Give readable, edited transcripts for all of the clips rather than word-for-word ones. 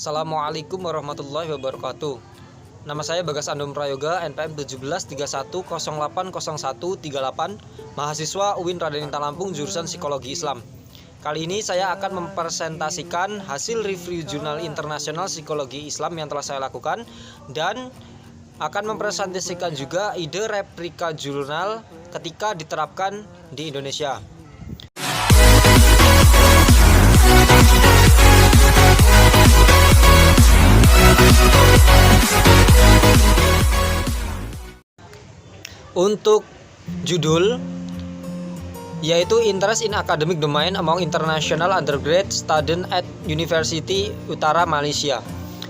Assalamualaikum warahmatullahi wabarakatuh. Nama saya Bagas Andom Prayoga, NPM 1731080138, mahasiswa UIN Raden Intan Lampung, jurusan Psikologi Islam. Kali ini saya akan mempresentasikan hasil review jurnal internasional psikologi Islam yang telah saya lakukan dan akan mempresentasikan juga ide replika jurnal ketika diterapkan di Indonesia. Untuk judul yaitu Interest in Academic Domain Among International Undergrad Students at University Utara Malaysia.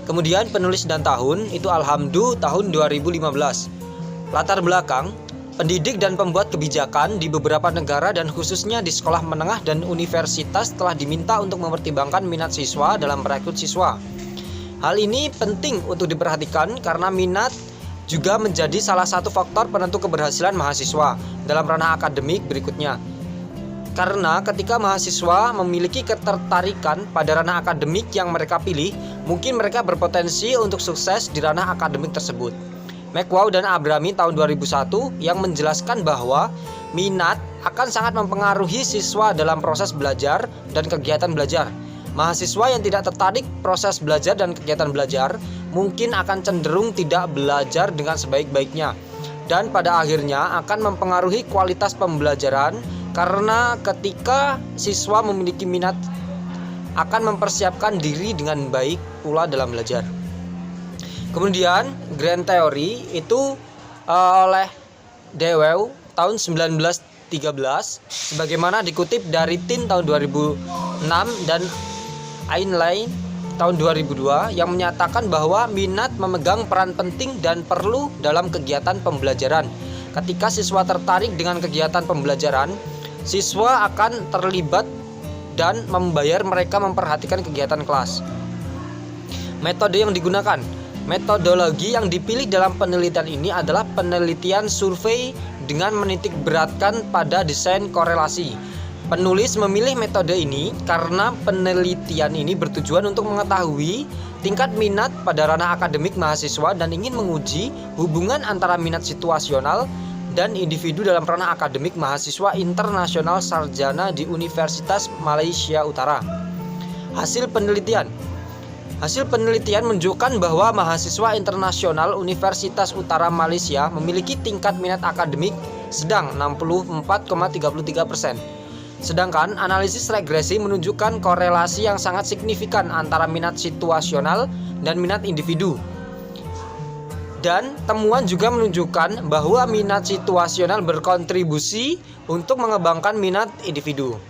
Kemudian penulis dan tahun itu Alhamdu tahun 2015. Latar belakang, pendidik dan pembuat kebijakan di beberapa negara dan khususnya di sekolah menengah dan universitas telah diminta untuk mempertimbangkan minat siswa dalam merekrut siswa. Hal ini penting untuk diperhatikan karena minat juga menjadi salah satu faktor penentu keberhasilan mahasiswa dalam ranah akademik berikutnya. Karena ketika mahasiswa memiliki ketertarikan pada ranah akademik yang mereka pilih, mungkin mereka berpotensi untuk sukses di ranah akademik tersebut. McWow dan Abrami tahun 2001 yang menjelaskan bahwa minat akan sangat mempengaruhi siswa dalam proses belajar dan kegiatan belajar. Mahasiswa yang tidak tertarik proses belajar dan kegiatan belajar mungkin akan cenderung tidak belajar dengan sebaik-baiknya dan pada akhirnya akan mempengaruhi kualitas pembelajaran karena ketika siswa memiliki minat akan mempersiapkan diri dengan baik pula dalam belajar. Kemudian Grand Theory itu oleh Dewey tahun 1913 sebagaimana dikutip dari Tin tahun 2006 dan Ainlay tahun 2002 yang menyatakan bahwa minat memegang peran penting dan perlu dalam kegiatan pembelajaran. Ketika siswa tertarik dengan kegiatan pembelajaran, siswa akan terlibat dan membayar mereka memperhatikan kegiatan kelas. Metode yang digunakan, metodologi yang dipilih dalam penelitian ini adalah penelitian survei dengan menitik beratkan pada desain korelasi. Penulis memilih metode ini karena penelitian ini bertujuan untuk mengetahui tingkat minat pada ranah akademik mahasiswa dan ingin menguji hubungan antara minat situasional dan individu dalam ranah akademik mahasiswa internasional sarjana di Universitas Malaysia Utara. Hasil penelitian menunjukkan bahwa mahasiswa internasional Universitas Utara Malaysia memiliki tingkat minat akademik sedang 64,33%. Sedangkan analisis regresi menunjukkan korelasi yang sangat signifikan antara minat situasional dan minat individu. Dan temuan juga menunjukkan bahwa minat situasional berkontribusi untuk mengembangkan minat individu.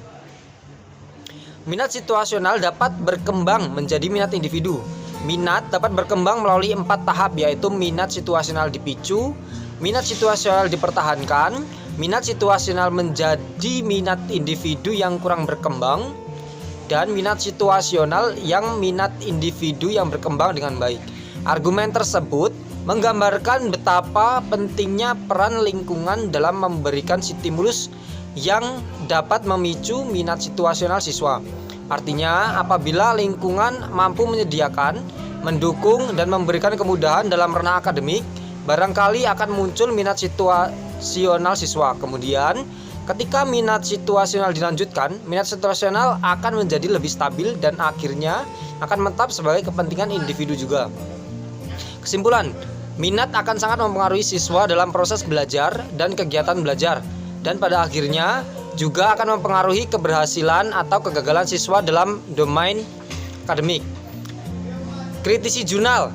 Minat situasional dapat berkembang menjadi minat individu. Minat dapat berkembang melalui 4 tahap yaitu minat situasional dipicu, minat situasional dipertahankan, minat situasional menjadi minat individu yang kurang berkembang, dan minat situasional yang minat individu yang berkembang dengan baik. Argumen tersebut menggambarkan betapa pentingnya peran lingkungan dalam memberikan stimulus yang dapat memicu minat situasional siswa. Artinya, apabila lingkungan mampu menyediakan, mendukung, dan memberikan kemudahan dalam ranah akademik, barangkali akan muncul minat situasional siswa. Kemudian, ketika minat situasional dilanjutkan, minat situasional akan menjadi lebih stabil dan akhirnya akan menetap sebagai kepentingan individu juga. Kesimpulan, minat akan sangat mempengaruhi siswa dalam proses belajar dan kegiatan belajar, dan pada akhirnya juga akan mempengaruhi keberhasilan atau kegagalan siswa dalam domain akademik. Kritisi jurnal.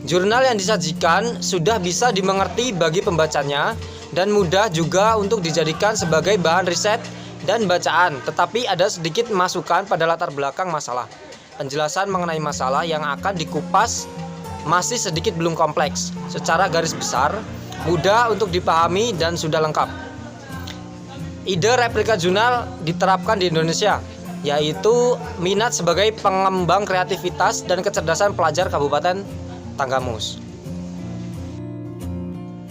Jurnal yang disajikan sudah bisa dimengerti bagi pembacanya dan mudah juga untuk dijadikan sebagai bahan riset dan bacaan, tetapi ada sedikit masukan pada latar belakang masalah. Penjelasan mengenai masalah yang akan dikupas masih sedikit belum kompleks. Secara garis besar, mudah untuk dipahami dan sudah lengkap. Ide replika jurnal diterapkan di Indonesia, yaitu minat sebagai pengembang kreativitas dan kecerdasan pelajar Kabupaten Tanggamus.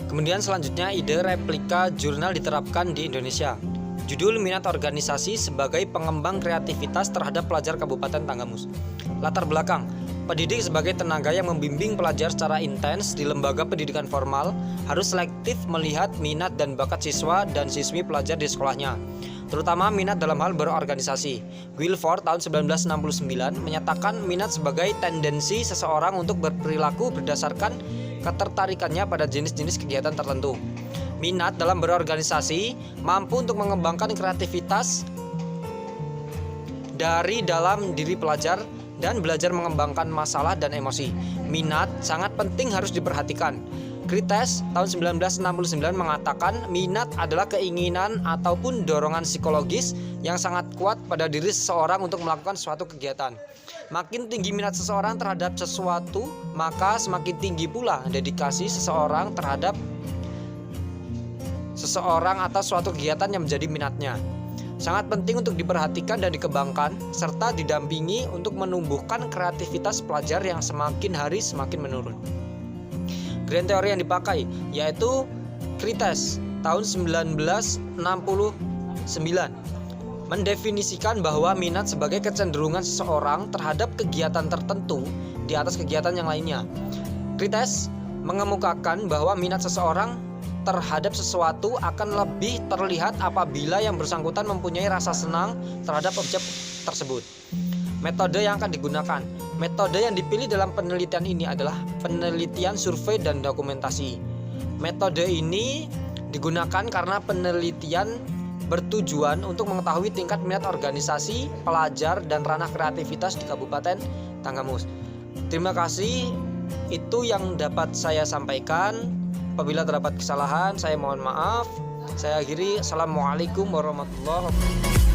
Kemudian selanjutnya ide replika jurnal diterapkan di Indonesia. Judul minat organisasi sebagai pengembang kreativitas terhadap pelajar Kabupaten Tanggamus. Latar belakang, Pendidik sebagai tenaga yang membimbing pelajar secara intens di lembaga pendidikan formal harus selektif melihat minat dan bakat siswa dan siswi pelajar di sekolahnya, terutama minat dalam hal berorganisasi. Guilford tahun 1969 menyatakan minat sebagai tendensi seseorang untuk berperilaku berdasarkan ketertarikannya pada jenis-jenis kegiatan tertentu. Minat dalam berorganisasi mampu untuk mengembangkan kreativitas dari dalam diri pelajar dan belajar mengembangkan masalah dan emosi. Minat sangat penting harus diperhatikan. Krites tahun 1969 mengatakan minat adalah keinginan ataupun dorongan psikologis yang sangat kuat pada diri seseorang untuk melakukan suatu kegiatan. Makin tinggi minat seseorang terhadap sesuatu, maka semakin tinggi pula dedikasi seseorang terhadap seseorang atas suatu kegiatan yang menjadi minatnya. Sangat penting untuk diperhatikan dan dikembangkan, serta didampingi untuk menumbuhkan kreativitas pelajar yang semakin hari semakin menurun. Grand teori yang dipakai yaitu Krites tahun 1969 mendefinisikan bahwa minat sebagai kecenderungan seseorang terhadap kegiatan tertentu di atas kegiatan yang lainnya. Krites mengemukakan bahwa minat seseorang terhadap sesuatu akan lebih terlihat apabila yang bersangkutan mempunyai rasa senang terhadap objek tersebut. Metode yang akan digunakan. Metode yang dipilih dalam penelitian ini adalah penelitian survei dan dokumentasi. Metode ini digunakan karena penelitian bertujuan untuk mengetahui tingkat minat organisasi, pelajar, dan ranah kreativitas di Kabupaten Tanggamus. Terima kasih, itu yang dapat saya sampaikan. Apabila terdapat kesalahan, saya mohon maaf. Saya akhiri. Assalamualaikum warahmatullahi wabarakatuh.